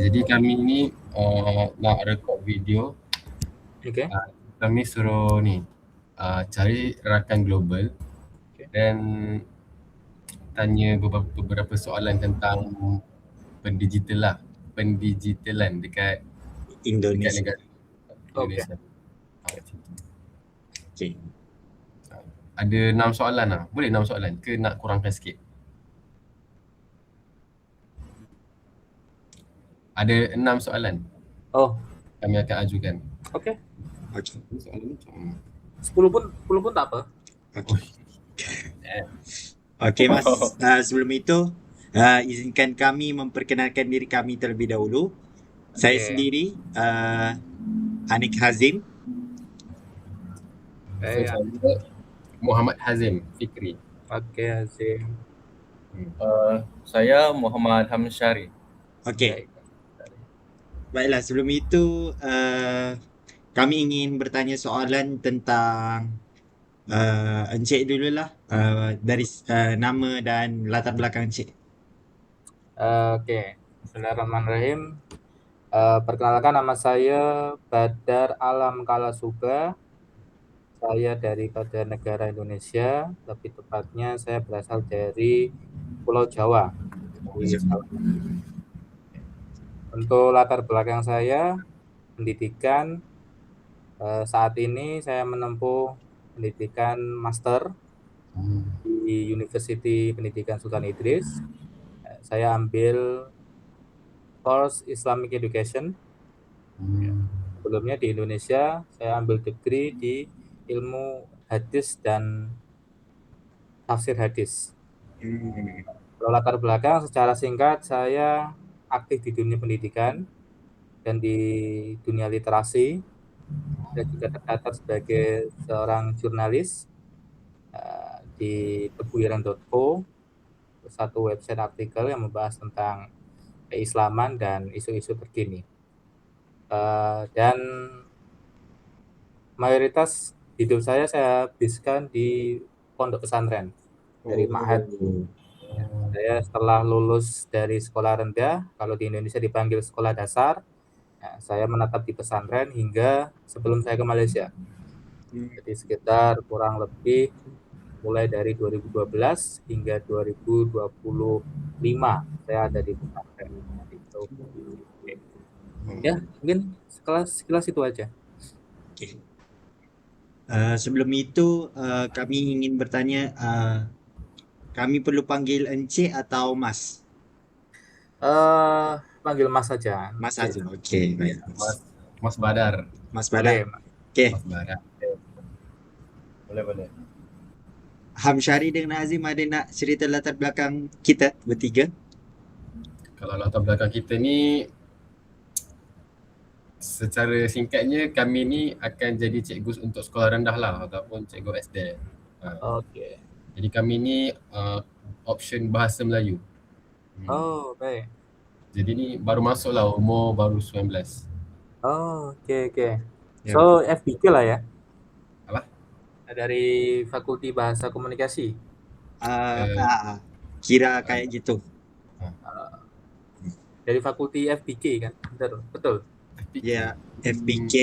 Jadi kami ni nak rekod video. Okay. Kami suruh ni cari rakan global dan tanya beberapa soalan tentang pendigitalan dekat Indonesia. negara Indonesia. Okay. Ada 6 soalan lah. Boleh 6 soalan ke nak kurangkan sikit? Ada 6 soalan. Oh, Kami akan ajukan. oke. Okay. Soalan macam 10 pun tak apa. Okay Mas, sebelum itu izinkan kami memperkenalkan diri kami terlebih dahulu. Saya sendiri Anik Hazim. Saya Muhammad Hazim Fikri. Oke, Hazim. Saya Muhammad Hamsyari. Okey. Baiklah, sebelum itu kami ingin bertanya soalan tentang Encik dululah, dari nama dan latar belakang Encik. Oke, Bismillahirrahmanirrahim. Perkenalkan, nama saya Badar Alam Kalasuba. Saya daripada negara Indonesia, lebih tepatnya saya berasal dari Pulau Jawa. Untuk latar belakang saya, pendidikan, saat ini saya menempuh pendidikan master di University Pendidikan Sultan Idris. Saya ambil course Islamic Education. Sebelumnya di Indonesia saya ambil degree di ilmu hadis dan tafsir hadis. Kalau latar belakang secara singkat, saya aktif di dunia pendidikan dan di dunia literasi. Saya juga tercatat sebagai seorang jurnalis di tebuireng.co, satu website artikel yang membahas tentang keislaman dan isu-isu terkini. Dan mayoritas hidup saya habiskan di pondok pesantren dari Ma'had. Saya setelah lulus dari sekolah rendah, kalau di Indonesia dipanggil sekolah dasar, saya menetap di pesantren hingga sebelum saya ke Malaysia. Jadi sekitar kurang lebih mulai dari 2012 hingga 2025 saya ada di pesantren. Itu. Ya, mungkin sekilas itu aja. Okay. Sebelum itu kami ingin bertanya, kami perlu panggil Encik atau Mas? Panggil Mas saja. Mas saja. Okey, baik. Mas Badar. Mas Badar. Okey. Mas Badar. Boleh. Hamsyari dengan Azim ada nak cerita latar belakang kita bertiga? Kalau latar belakang kita ni, secara singkatnya kami ni akan jadi cikgu untuk sekolah rendah lah ataupun cikgu SD. Okey. Jadi kami ni option bahasa Melayu. Oh, baik. Jadi ni baru masuk lah, umur baru 19. Oh, oke. So, FBK lah ya? Apa? Dari Fakulti Bahasa Komunikasi? Kira kayak gitu. Dari Fakulti FBK kan? Betul? Ya, FBK.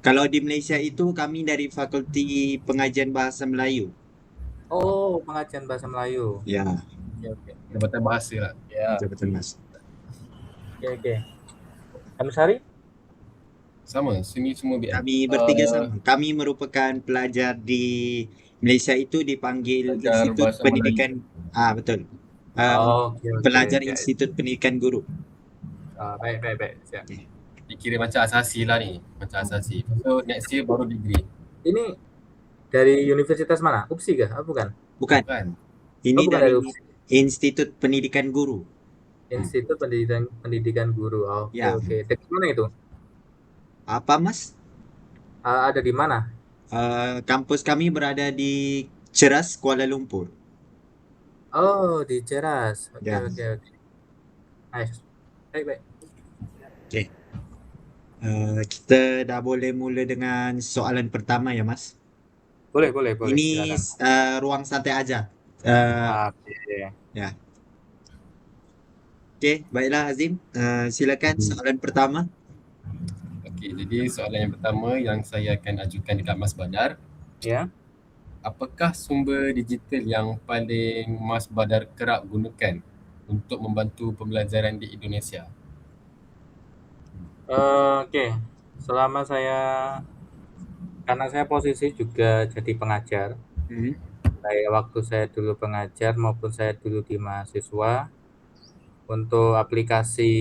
Kalau di Malaysia itu kami dari Fakulti Pengajian Bahasa Melayu. Oh, pengajian bahasa Melayu. Ya. Oke. Jabatan bahasa lah. Ya. Jabatan Mas. Oke. Hamsyari? Sama, sini semua BM. Kami bertiga sama. Kami merupakan pelajar di Malaysia itu dipanggil Pelajar Institut Bahasa Pendidikan. Betul. Oke. Pelajar Institut Pendidikan Guru. Baik. Siap. Dikira macam asasi lah ni, macam asasi. So next year baru degree. Ini dari universitas mana? UPSI kah? Bukan. Bukan. Ini bukan dari dari UPSI. Institut Pendidikan Guru. Institut Pendidikan Guru. Oke. Ya. Dekat mana itu? Apa Mas? Ada di mana? Kampus kami berada di Ceras, Kuala Lumpur. Oh, di Ceras. Oke. Ya. Nice. Baik. Okey. Kita dah boleh mula dengan soalan pertama ya Mas. Boleh. Ini Silakan. ruang santai aja. Oke. Ya. Okey, baiklah Azim. Silakan soalan pertama. Okey, jadi soalan yang pertama yang saya akan ajukan dekat Mas Badar, Ya. apakah sumber digital yang paling Mas Badar kerap gunakan untuk membantu pembelajaran di Indonesia? Oke, selama karena saya posisi juga jadi pengajar, baik waktu saya dulu pengajar maupun saya dulu di mahasiswa, untuk aplikasi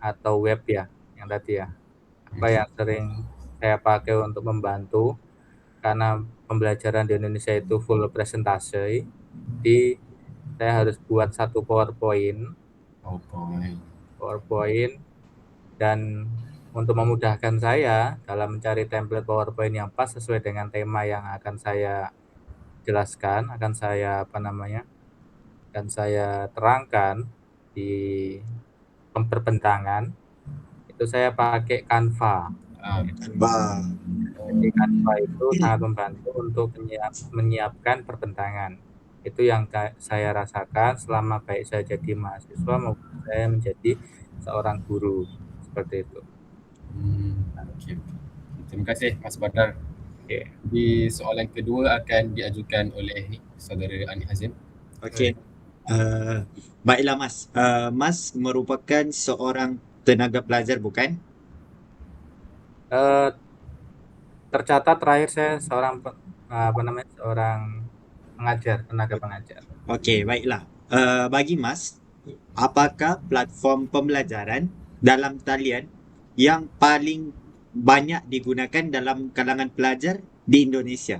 atau web ya, yang tadi ya, apa yang sering saya pakai untuk membantu, karena pembelajaran di Indonesia itu full presentasi, jadi saya harus buat satu PowerPoint dan untuk memudahkan saya dalam mencari template PowerPoint yang pas sesuai dengan tema yang akan saya jelaskan, akan saya terangkan di pemberbentangan, itu saya pakai Canva. Wah. Jadi Canva itu sangat membantu untuk menyiapkan perbentangan. Itu yang saya rasakan selama baik saya jadi mahasiswa maupun saya menjadi seorang guru, seperti itu. Okey. Terima kasih Mas Badar. Oke. Di soalan kedua akan diajukan oleh saudara Ani Hazim. Okey. Baiklah Mas. Mas merupakan seorang tenaga pelajar bukan? Tercatat terakhir saya seorang tenaga pengajar. Okey, baiklah. Bagi Mas, apakah platform pembelajaran dalam talian yang paling banyak digunakan dalam kalangan pelajar di Indonesia?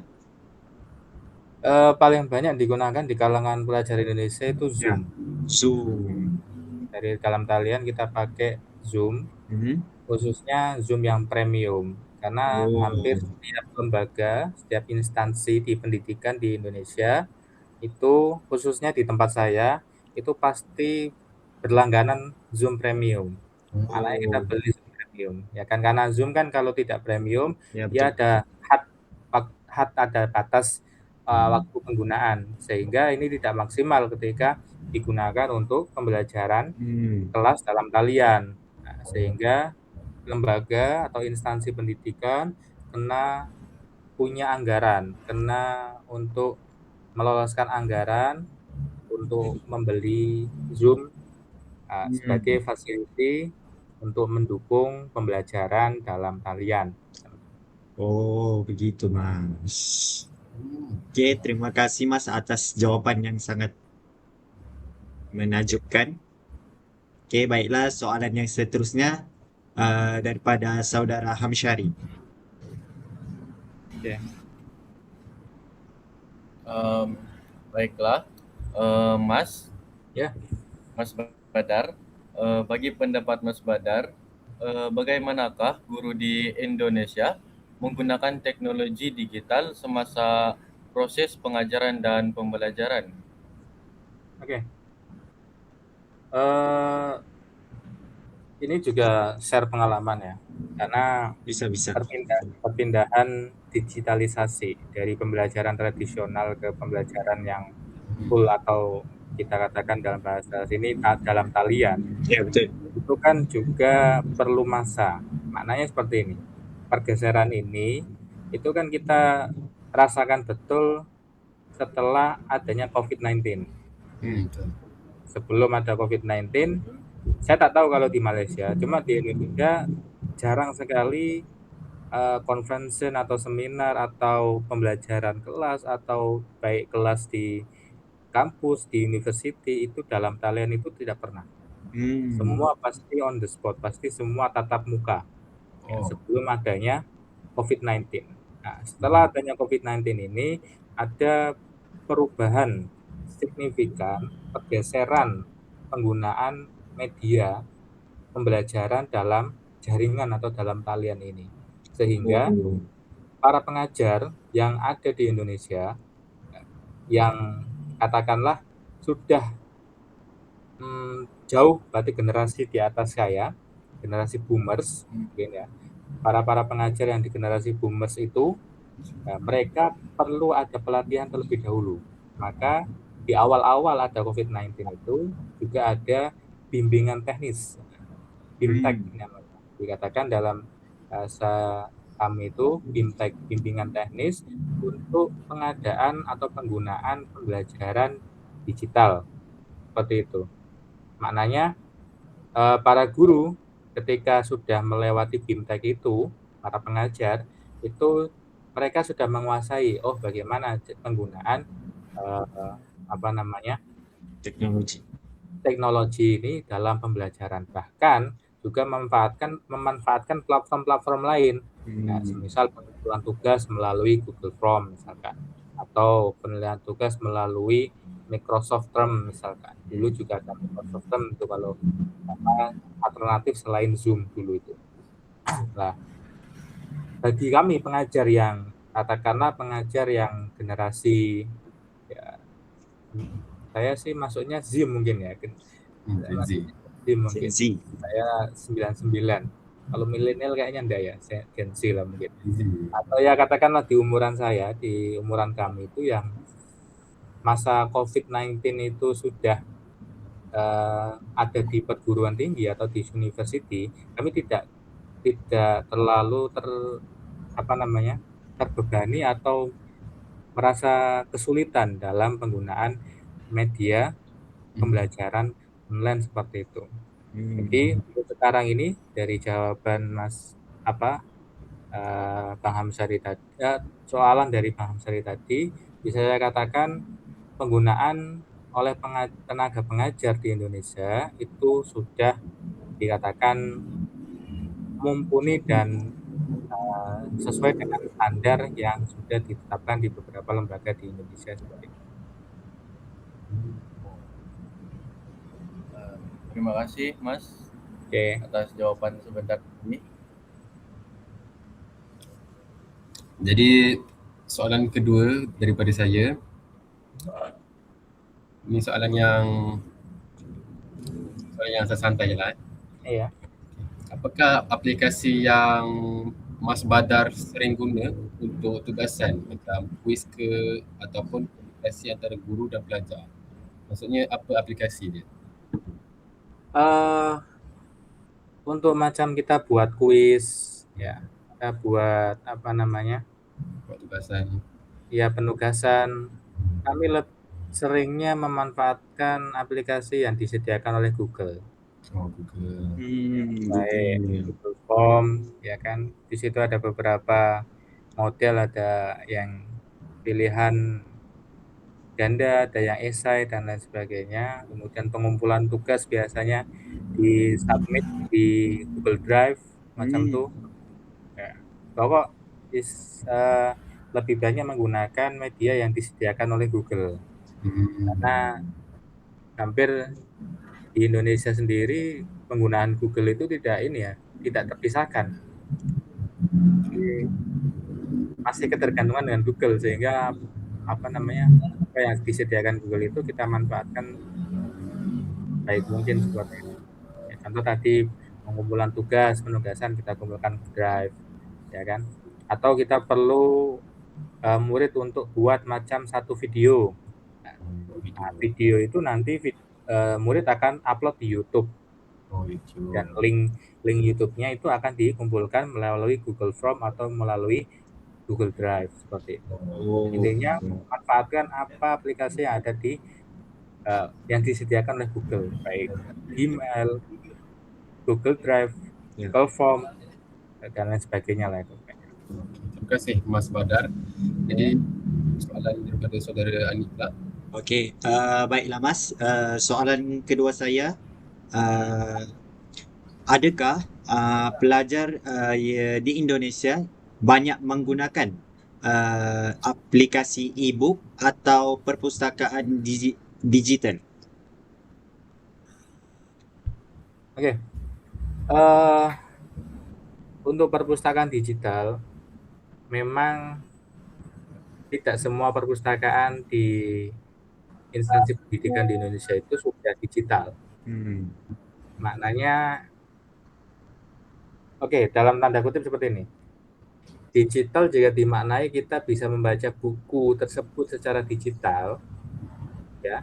Paling banyak digunakan di kalangan pelajar Indonesia itu Zoom. Zoom. Dari dalam talian kita pakai Zoom, khususnya Zoom yang premium, karena hampir setiap lembaga, setiap instansi di pendidikan di Indonesia itu, khususnya di tempat saya, itu pasti berlangganan Zoom premium. Makanya kita beli Zoom premium, ya kan, karena Zoom kan kalau tidak premium Ya, dia betul. ada batas waktu penggunaan, sehingga ini tidak maksimal ketika digunakan untuk pembelajaran kelas dalam talian. Nah, sehingga lembaga atau instansi pendidikan kena punya anggaran, kena untuk meloloskan anggaran untuk membeli Zoom sebagai fasiliti untuk mendukung pembelajaran dalam talian. Oh, begitu Mas. Oke, terima kasih Mas atas jawaban yang sangat menakjubkan. Oke, baiklah soalan yang seterusnya daripada saudara Hamsyari. Oke. Baiklah, Mas. Ya. Mas Badar, bagi pendapat Mas Badar, bagaimanakah guru di Indonesia menggunakan teknologi digital semasa proses pengajaran dan pembelajaran? Oke. Ini juga share pengalaman ya, karena Bisa. perpindahan digitalisasi dari pembelajaran tradisional ke pembelajaran yang full atau kita katakan dalam bahasa sini dalam talian. Ya, betul. Itu kan juga perlu masa. Maknanya seperti ini. Pergeseran ini itu kan kita rasakan betul setelah adanya COVID-19. Sebelum ada COVID-19, saya tak tahu kalau di Malaysia, cuma di Indonesia jarang sekali convention atau seminar atau pembelajaran kelas atau baik kelas di kampus, di university itu dalam talian itu tidak pernah. Semua pasti on the spot, pasti semua tatap muka ya, sebelum adanya COVID-19. Nah, setelah adanya COVID-19 ini ada perubahan signifikan, pergeseran penggunaan media pembelajaran dalam jaringan atau dalam talian ini. Sehingga para pengajar yang ada di Indonesia yang katakanlah sudah jauh, berarti generasi di atas saya, generasi boomers mungkin ya. Para pengajar yang di generasi boomers itu mereka perlu ada pelatihan terlebih dahulu. Maka di awal-awal ada COVID-19 itu juga ada bimbingan teknis, BIMTEK Hmm. namanya. Dikatakan dalam bahasa kami itu BIMTEK, bimbingan teknis untuk pengadaan atau penggunaan pembelajaran digital, seperti itu. Maknanya para guru ketika sudah melewati BIMTEK itu, para pengajar itu mereka sudah menguasai bagaimana penggunaan teknologi ini dalam pembelajaran, bahkan juga memanfaatkan platform-platform lain. Nah, semisal pengumpulan tugas melalui Google Form misalkan, atau penilaian tugas melalui Microsoft Term misalkan. Dulu juga ada Microsoft Term itu kalau alternatif selain Zoom dulu itu. Nah, bagi kami pengajar yang katakanlah pengajar yang generasi ya, saya sih masuknya Z mungkin ya. Gen Z. Z mungkin. Saya 99. Kalau milenial kayaknya enggak ya, saya Gen Z lah mungkin. Atau ya katakanlah di umuran saya, di umuran kami itu yang masa COVID-19 itu sudah ada di perguruan tinggi atau di university, kami tidak terlalu terbebani atau merasa kesulitan dalam penggunaan media pembelajaran online seperti itu. Jadi untuk sekarang ini dari jawaban Bang Hamsari tadi, soalan dari Bang Hamsari tadi, bisa saya katakan penggunaan oleh tenaga pengajar di Indonesia itu sudah dikatakan mumpuni dan sesuai dengan standar yang sudah ditetapkan di beberapa lembaga di Indonesia seperti itu. Terima kasih Mas atas jawaban sebentar ini. Jadi soalan kedua daripada saya, ini soalan yang santai lah. Iya. Apakah aplikasi yang Mas Badar sering guna untuk tugasan macam kuis ke ataupun komunikasi antara guru dan pelajar? Maksudnya apa aplikasi dia? Untuk macam kita buat kuis, ya, kita buat Buat tugasan. Ya, penugasan. Kami seringnya memanfaatkan aplikasi yang disediakan oleh Google. Google. Baik, Google Form, ya kan. Di situ ada beberapa model, ada yang pilihan ganda, ada yang esai dan lain sebagainya. Kemudian pengumpulan tugas biasanya di submit di Google Drive macam itu. Ya. Pokok lebih banyak menggunakan media yang disediakan oleh Google. Karena hampir di Indonesia sendiri penggunaan Google itu tidak terpisahkan. Jadi, masih ketergantungan dengan Google, sehingga apa yang disediakan Google itu kita manfaatkan baik mungkin seperti itu. Ya, contoh tadi pengumpulan tugas, penugasan kita kumpulkan ke Drive, ya kan? Atau kita perlu murid untuk buat macam satu video. Nah, video itu nanti murid akan upload di YouTube. Dan link YouTube-nya itu akan dikumpulkan melalui Google Form atau melalui Google Drive seperti itu. Intinya manfaatkan apa aplikasi yang ada di yang disediakan oleh Google, baik email, Google Drive, Google Form dan lain sebagainya lah itu. Terima kasih Mas Badar. Jadi soalan daripada saudara Anita. Okey, baiklah Mas. Soalan kedua saya, adakah pelajar di Indonesia banyak menggunakan aplikasi e-book atau perpustakaan digital? Oke. Untuk perpustakaan digital, memang tidak semua perpustakaan di instansi pendidikan di Indonesia itu sudah digital. Maknanya, dalam tanda kutip seperti ini. Digital juga dimaknai kita bisa membaca buku tersebut secara digital, ya.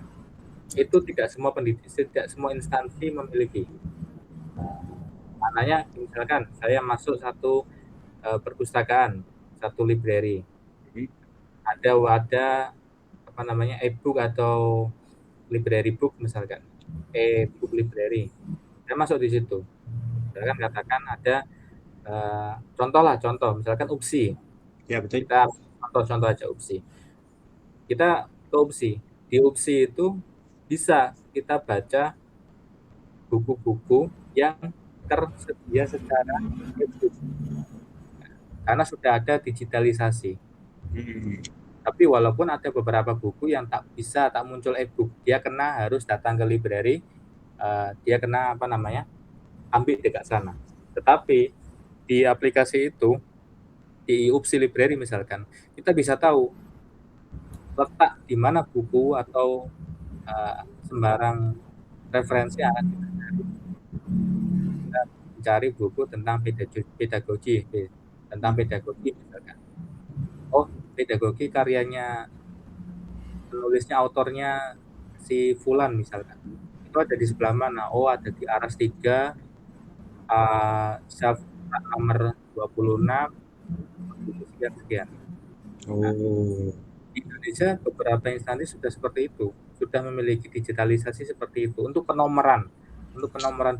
itu tidak semua instansi memiliki. Makanya misalkan saya masuk satu perpustakaan, satu library, ada apa namanya e-book atau library book misalkan, e-book library. Saya masuk di situ. Misalkan katakan ada contoh misalkan UPSI. Ya, betul. Kita contoh aja UPSI. Kita ke UPSI. Di UPSI itu bisa kita baca buku-buku yang tersedia secara e-book. Karena sudah ada digitalisasi. Tapi walaupun ada beberapa buku yang tak muncul e-book, dia harus datang ke library, dia ambil dekat sana. Tetapi di aplikasi itu, di UPSI Library misalkan, kita bisa tahu letak di mana buku atau sembarang referensi yang akan kita cari. Kita mencari buku tentang pedagogi misalkan. Oh, pedagogi karyanya penulisnya, autornya si Fulan misalkan. Itu ada di sebelah mana? Oh, ada di Aras 3, shelf nomor 26, sekian. Di Indonesia beberapa instansi sudah seperti itu, sudah memiliki digitalisasi seperti itu untuk penomoran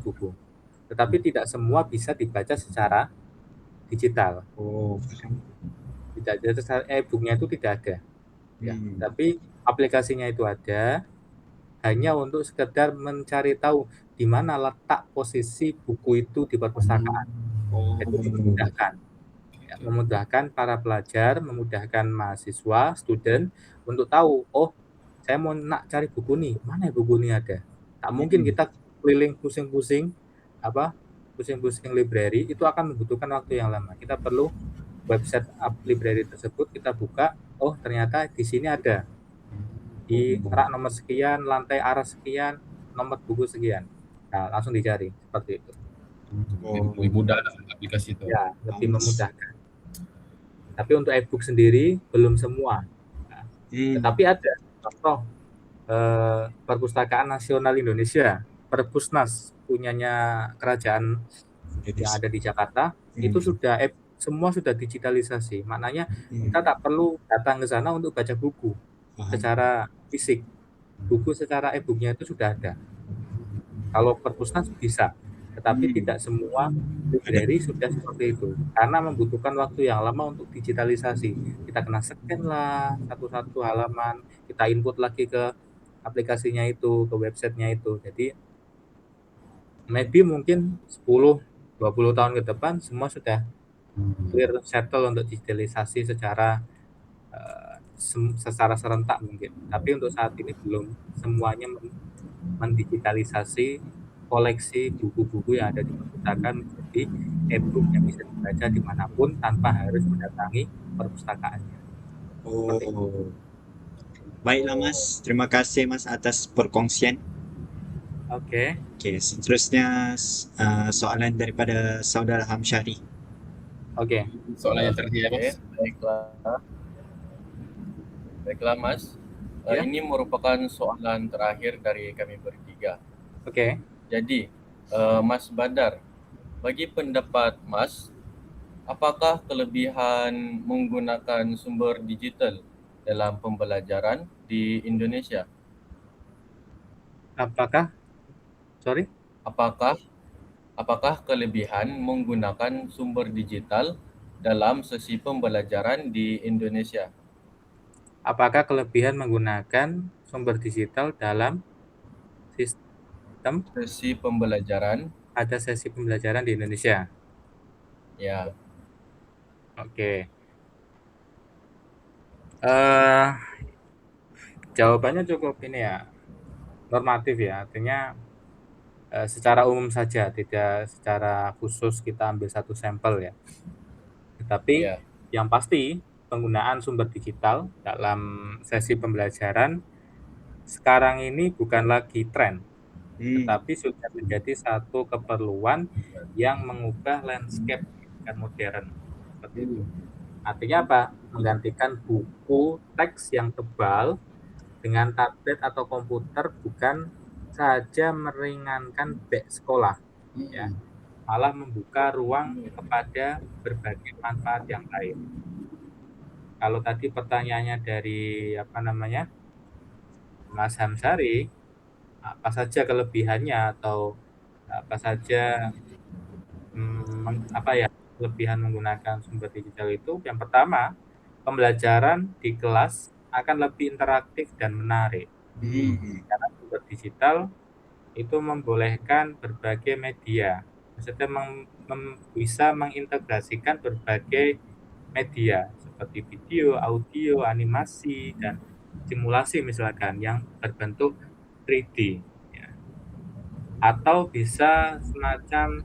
buku. Tetapi tidak semua bisa dibaca secara digital. Tidak ada, e-booknya itu tidak ada. Ya, tapi aplikasinya itu ada hanya untuk sekedar mencari tahu di mana letak posisi buku itu di perpustakaan. Jadi memudahkan para pelajar, memudahkan mahasiswa, student untuk tahu, oh saya mau cari buku nih, mana buku ini ada. Tak mungkin kita keliling pusing-pusing library, itu akan membutuhkan waktu yang lama. Kita perlu website library tersebut, kita buka, oh ternyata di sini ada. Di rak nomor sekian, lantai Aras sekian, nomor buku sekian. Nah, langsung dicari, seperti itu. Lebih mudah lah aplikasi itu. Ya, lebih memudahkan. Tapi untuk e-book sendiri belum semua. Nah, tetapi ada contoh Perpustakaan Nasional Indonesia, Perpusnas, punyanya kerajaan yang ada di Jakarta, itu sudah semua sudah digitalisasi. Maknanya kita tak perlu datang ke sana untuk baca buku secara fisik. Buku secara e-booknya itu sudah ada. Kalau Perpusnas bisa, tetapi tidak semua library sudah seperti itu, karena membutuhkan waktu yang lama untuk digitalisasi. Kita kena scan lah satu-satu halaman, kita input lagi ke aplikasinya itu, ke websitenya itu. Jadi maybe mungkin 10-20 tahun ke depan semua sudah clear settle untuk digitalisasi secara serentak mungkin. Tapi untuk saat ini belum semuanya mendigitalisasi koleksi buku-buku yang ada di perpustakaan menjadi e-book yang bisa dibaca dimanapun tanpa harus mendatangi perpustakaannya. Baiklah Mas, terima kasih Mas atas perkongsian. Oke, Seterusnya soalan daripada saudara Hamsyari. Oke. Soalan yang terakhir, Mas. Baiklah Mas. Ya. Ini merupakan soalan terakhir dari kami bertiga. Oke. Jadi, Mas Badar, bagi pendapat Mas, apakah kelebihan menggunakan sumber digital dalam pembelajaran di Indonesia? Apakah kelebihan menggunakan sumber digital dalam sesi pembelajaran di Indonesia? Apakah kelebihan menggunakan sumber digital dalam sistem sesi pembelajaran? Ada sesi pembelajaran di Indonesia. Ya. Oke. Jawabannya cukup normatif ya, artinya secara umum saja, tidak secara khusus kita ambil satu sampel ya. Tetapi yang pasti penggunaan sumber digital dalam sesi pembelajaran sekarang ini bukan lagi tren, tetapi sudah menjadi satu keperluan yang mengubah landscape pendidikan modern. Seperti itu. Artinya apa? Menggantikan buku teks yang tebal dengan tablet atau komputer bukan saja meringankan bek sekolah, ya, malah membuka ruang kepada berbagai manfaat yang lain. Kalau tadi pertanyaannya dari Mas Hamsari, apa saja kelebihannya atau apa saja kelebihan menggunakan sumber digital itu? Yang pertama, pembelajaran di kelas akan lebih interaktif dan menarik. Karena sumber digital itu membolehkan berbagai media, maksudnya bisa mengintegrasikan berbagai media seperti video, audio, animasi, dan simulasi misalkan yang berbentuk 3D, ya. Atau bisa semacam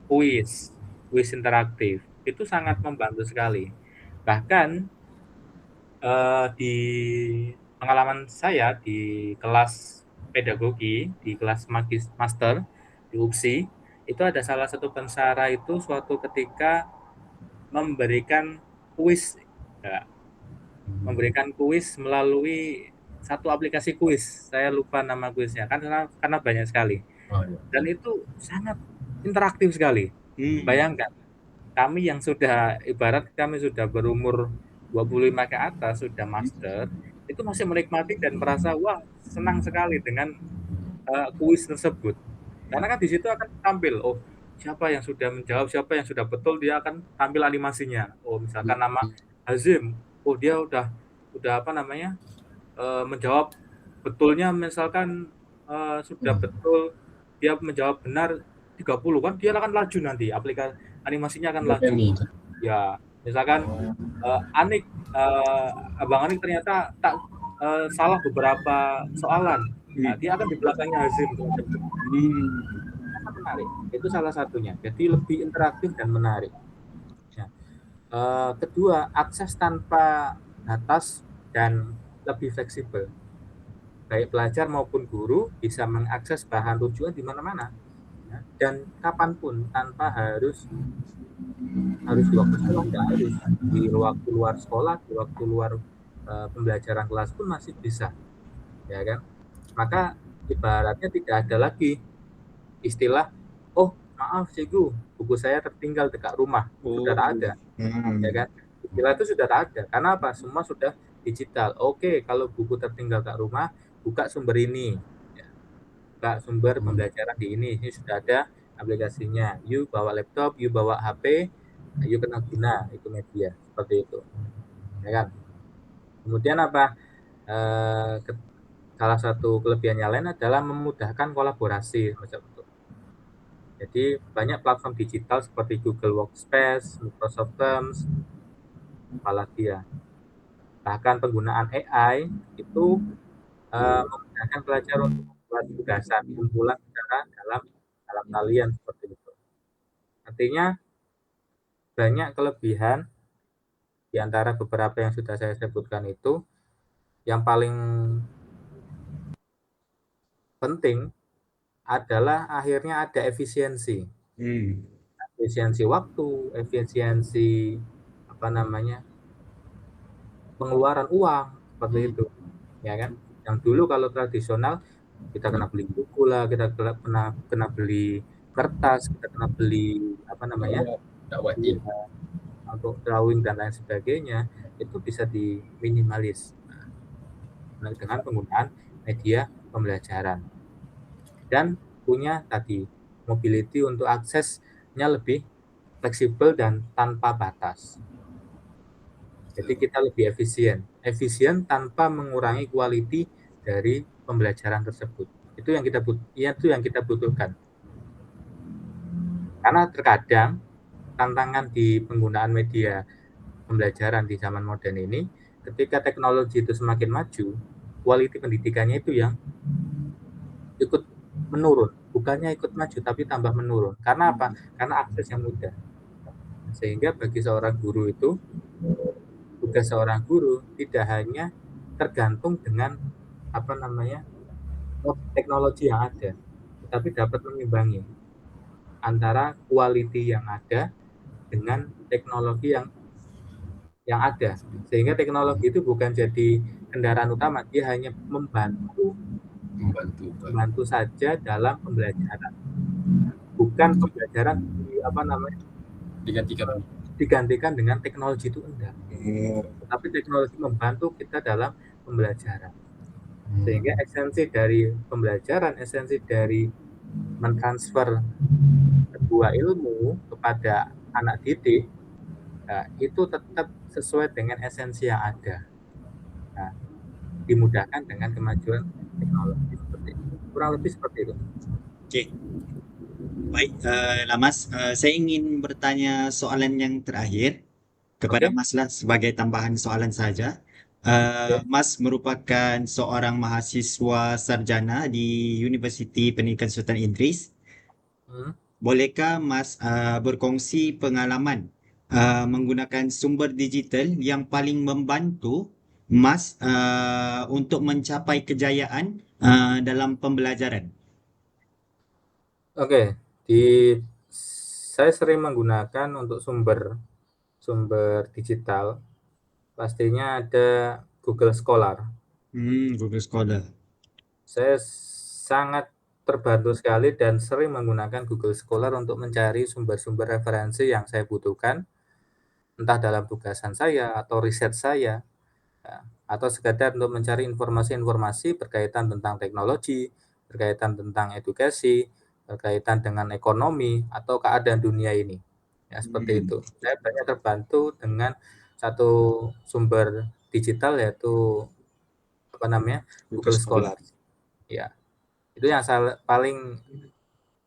kuis interaktif. Itu sangat membantu sekali. Bahkan di pengalaman saya di kelas pedagogi, di kelas master di UPSI, itu ada salah satu pensara itu suatu ketika memberikan kuis, ya, memberikan kuis melalui satu aplikasi kuis. Saya lupa nama kuisnya karena banyak sekali. Dan itu sangat interaktif sekali. Bayangkan, kami yang ibarat kami sudah berumur 25 ke atas, sudah master, itu masih menikmati dan merasa wah senang sekali dengan kuis tersebut. Karena kan di situ akan tampil, oh siapa yang sudah menjawab, siapa yang sudah betul, dia akan tampil animasinya. Oh misalkan nama Hazim, oh dia udah menjawab betulnya, misalkan sudah betul, dia menjawab benar 30 kan, dia akan laju nanti, aplikasi animasinya akan laju. Ya, misalkan Abang Anik ternyata salah beberapa soalan. Nah, dia akan di belakangnya Hazim. Sangat menarik. Itu salah satunya. Jadi lebih interaktif dan menarik. Ya. Kedua, akses tanpa batas dan lebih fleksibel. Baik pelajar maupun guru bisa mengakses bahan rujukan di mana-mana, ya, dan kapanpun tanpa harus di waktu sekolah, nggak harus di waktu luar sekolah, di waktu luar pembelajaran kelas pun masih bisa, ya kan? Maka ibaratnya tidak ada lagi istilah, oh maaf cikgu, buku saya tertinggal dekat rumah, sudah tak ada, ya kan? Istilah itu sudah tak ada. Karena apa? Semua sudah digital. Oke, kalau buku tertinggal dekat rumah, buka sumber ini, ya. Buka sumber pembelajaran di ini sudah ada aplikasinya. You bawa laptop, you bawa HP, you kena guna itu media seperti itu, ya kan? Kemudian apa? Salah satu kelebihannya lain adalah memudahkan kolaborasi macam itu. Jadi banyak platform digital seperti Google Workspace, Microsoft Teams, apalagi ya. Bahkan penggunaan AI itu memudahkan pelajar untuk membuat tugasan kumpulan secara dalam talian seperti itu. Artinya banyak kelebihan di antara beberapa yang sudah saya sebutkan itu. Yang paling penting adalah akhirnya ada efisiensi. Efisiensi waktu, efisiensi pengeluaran uang seperti itu, ya kan? Yang dulu kalau tradisional kita kena beli buku lah, kita kena beli kertas, kita kena beli untuk drawing dan lain sebagainya, itu bisa diminimalis dengan penggunaan media pembelajaran dan punya tadi mobility untuk aksesnya lebih fleksibel dan tanpa batas. Jadi kita lebih efisien tanpa mengurangi quality dari pembelajaran tersebut. Itu yang kita butuhkan. Karena terkadang tantangan di penggunaan media pembelajaran di zaman modern ini, ketika teknologi itu semakin maju, quality pendidikannya itu yang ikut menurun, bukannya ikut maju tapi tambah menurun. Karena apa? Karena aksesnya mudah. Sehingga bagi seorang guru itu, tugas seorang guru tidak hanya tergantung dengan teknologi yang ada, tetapi dapat mengimbangi antara quality yang ada dengan teknologi yang yang ada. Sehingga teknologi itu bukan jadi kendaraan utama, dia hanya membantu saja dalam pembelajaran. Bukan pembelajaran digantikan dengan teknologi, itu enggak. Tapi teknologi membantu kita dalam pembelajaran. Sehingga esensi dari pembelajaran, esensi dari mentransfer sebuah ilmu kepada anak didik, itu tetap sesuai dengan esensi yang ada. Nah, dimudahkan dengan kemajuan teknologi seperti itu. Kurang lebih seperti itu. Oke. Baik, Lamas, saya ingin bertanya soalan yang terakhir kepada Mas lah sebagai tambahan soalan saja. Mas merupakan seorang mahasiswa sarjana di Universiti Pendidikan Sultan Idris. Bolehkah Mas berkongsi pengalaman menggunakan sumber digital yang paling membantu Mas untuk mencapai kejayaan dalam pembelajaran? Oke, saya sering menggunakan untuk sumber digital. Pastinya ada Google Scholar. Google Scholar. Saya sangat terbantu sekali dan sering menggunakan Google Scholar untuk mencari sumber-sumber referensi yang saya butuhkan, entah dalam tugasan saya atau riset saya, atau sekadar untuk mencari informasi-informasi berkaitan tentang teknologi, berkaitan tentang edukasi, berkaitan dengan ekonomi atau keadaan dunia ini. Ya, seperti itu. Saya banyak terbantu dengan satu sumber digital, yaitu Google Scholar. Ya, itu yang paling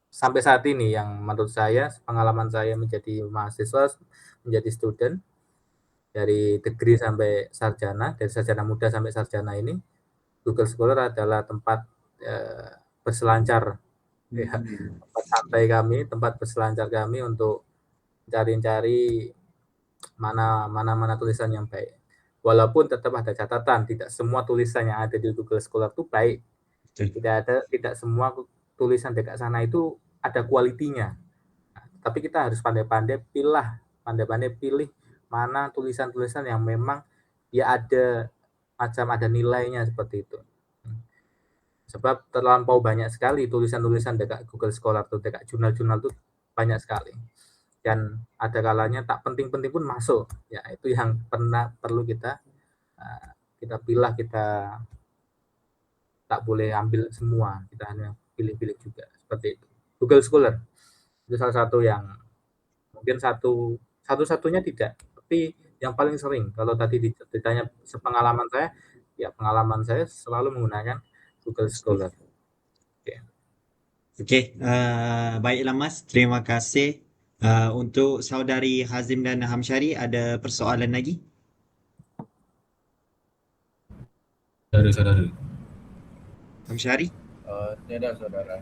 sampai saat ini yang menurut saya, pengalaman saya menjadi mahasiswa, menjadi student dari degree sampai sarjana, dari sarjana muda sampai sarjana ini, Google Scholar adalah tempat berselancar, tempat santai kami, tempat berselancar kami untuk cari-cari mana tulisan yang baik. Walaupun tetap ada catatan, tidak semua tulisan yang ada di Google Scholar itu baik. Tidak semua tulisan dekat sana itu ada kualitinya. Nah, tapi kita harus pandai-pandai pilih mana tulisan-tulisan yang memang dia ada nilainya seperti itu. Sebab terlampau banyak sekali tulisan-tulisan dekat Google Scholar atau dekat jurnal-jurnal itu banyak sekali. Dan ada kalanya tak penting-penting pun masuk. Ya, itu yang perlu kita pilih, kita tak boleh ambil semua, kita hanya pilih-pilih juga, seperti itu. Google Scholar itu salah satu yang mungkin satu-satunya tidak, tapi yang paling sering. Kalau tadi ditanya sepengalaman saya, ya pengalaman saya selalu menggunakan Google Scholar. Oke, baiklah Mas, terima kasih. Untuk saudari Hazim dan Hamsyari, ada persoalan lagi? Saudara-saudara. Hamsyari? Tidak, saudara.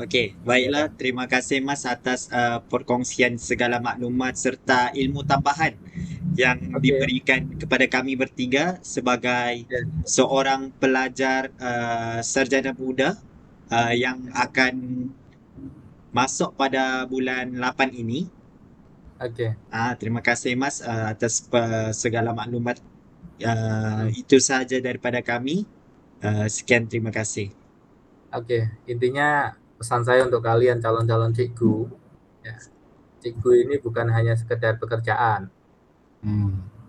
Okey, baiklah. Terima kasih Mas atas perkongsian segala maklumat serta ilmu tambahan yang diberikan kepada kami bertiga sebagai seorang pelajar sarjana muda yang akan masuk pada bulan 8 ini. Terima kasih Mas atas segala maklumat. Itu sahaja daripada kami. Sekian, terima kasih. Intinya pesan saya untuk kalian calon-calon cikgu, ya, cikgu ini bukan hanya sekedar pekerjaan.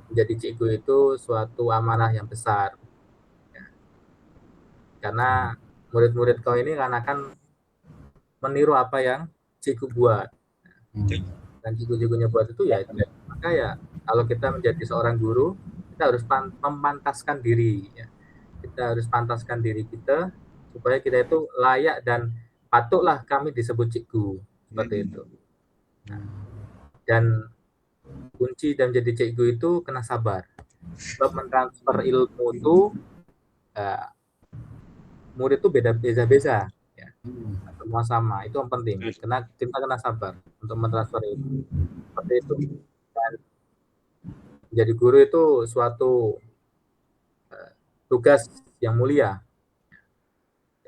Menjadi cikgu itu suatu amanah yang besar, ya. Karena murid-murid kau ini akan meniru apa yang cikgu buat, dan cikgu-cikgunya buat itu ya itu. Maka ya kalau kita menjadi seorang guru, kita harus memantaskan diri, ya. Kita harus pantaskan diri kita supaya kita itu layak dan patutlah kami disebut cikgu, seperti itu. Dan kunci dan menjadi cikgu itu kena sabar. Sebab mentransfer ilmu itu murid itu beda-beda, ya. Semua sama, itu yang penting. Karena kita kena sabar untuk mentransfer ilmu, seperti itu. Dan menjadi guru itu suatu tugas yang mulia.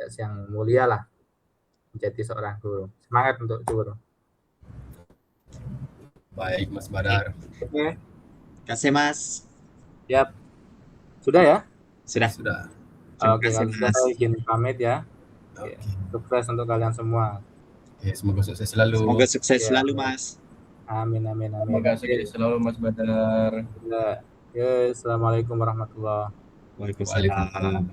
Yang mulia lah menjadi seorang guru. Semangat untuk guru. Baik Mas Badar. Kasih Mas. Siap. Sudah ya? Sudah. Sudah. Terima Oke, kasih kalau sudah Mas. saya izin pamit ya. Oke. Sukses untuk kalian semua. Okay, semoga sukses selalu. Semoga sukses Ya. selalu Mas. Amin, amin, amin. Semoga sukses selalu Mas Badar. Ya. Assalamualaikum warahmatullahi Waalaikumsalam. Waalaikumsalam.